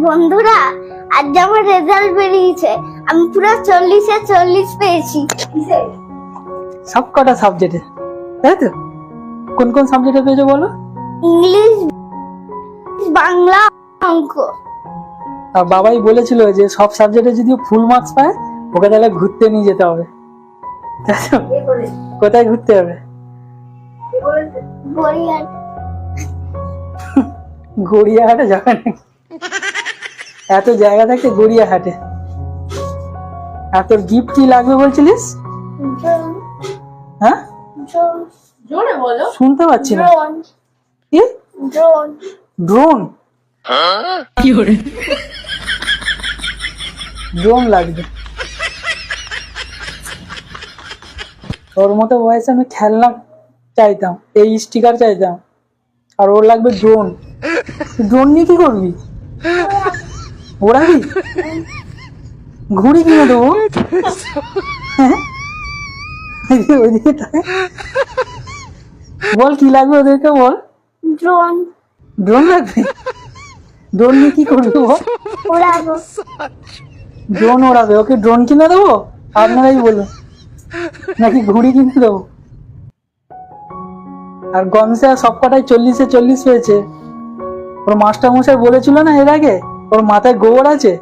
বন্ধুরা, আজ আমার রেজাল্ট বেরিয়েছে। আমি পুরো 40-এ 40 পেয়েছি। সব কটা সাবজেক্টে, তাই তো? কোন কোন সাবজেক্টে পেয়েছো বলো? ইংলিশ, বাংলা, অঙ্ক। আর বাবাই বলেছিল যে সব সাবজেক্টে যদি ফুল মার্কস পায় ওকে তাহলে ঘুরতে নিয়ে যেতে হবে, তাই তো? কোথায় ঘুরতে হবে? গড়িয়াহাট। গড়িয়াহাটে যাবে নাকি? এত জায়গা থাকতে গড়িয়াহাটে? আর তোর গিফট কি লাগবে বলছিলিস? ড্রোন। হ্যাঁ, ড্রোন। জোরে বলো। শুনতে পাচ্ছি না। ড্রোন। কি? ড্রোন। ড্রোন? ড্রোন লাগবে? ওর মতো বয়সে আমি খেলনা চাইতাম, এই স্টিকার চাইতাম, আর ওর লাগবে ড্রোন। ড্রোন নিয়ে কি করবি? ওড়াবি? ঘুড়ি কিনে দেবো। হ্যাঁ? ওইদিকে তাকায়। বল কি লাগবে ওদেরকে, বল। ড্রোন। ড্রোন লাগবে? ড্রোন নিয়ে কি করবি বল? উড়াবো। ড্রোন ওড়াবে? ওকে ড্রোন কিনে দেবো? আপনারাই বলুন, নাকি ঘুড়ি কিনে দেবো? আর গনসা সব কটাই 40-এ 40 পেয়েছে। ওর মাস্টার মশাই বলেছিল না এর আগে ওর মাথায় গোবর আছে,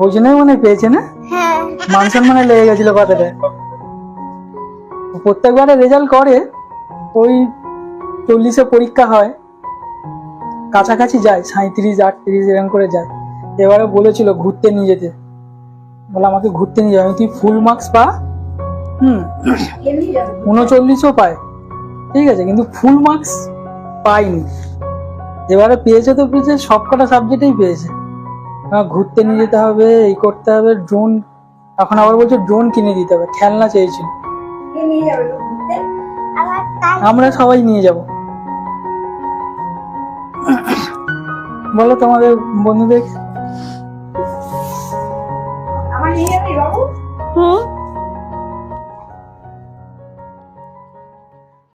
ওই জন্যই মনে হয় পেয়েছে না? হ্যাঁ। মান সম্মানে লেগে গেছিল কথাটা। প্রত্যেকবারে রেজাল্ট করে ওই 40-এ পরীক্ষা হয়, কাছাকাছি যায় 37-38 এরকম করে যায়। এবারে বলেছিল ঘুরতে নিয়ে যেতে, বলে আমাকে ঘুরতে নিয়ে যাবে, তুই ফুল মার্কস পা, 39ও পায়, ঠিক আছে, কিন্তু ফুল মার্কস পাইনি। এবারে পেয়েছে তো পেয়েছে, সব কটা সাবজেক্টেই পেয়েছে। ঘুরতে নিয়ে যেতে হবে, এই করতে হবে, ড্রোন, এখন আবার বলছে ড্রোন কিনে দিতে হবে, খেলনা চেয়েছিল। আমার তাই আমরা সবাই নিয়ে যাব। বলো তোমাদের বন্ধুদের। আমার নিয়ে যাবি বাবু? হুম।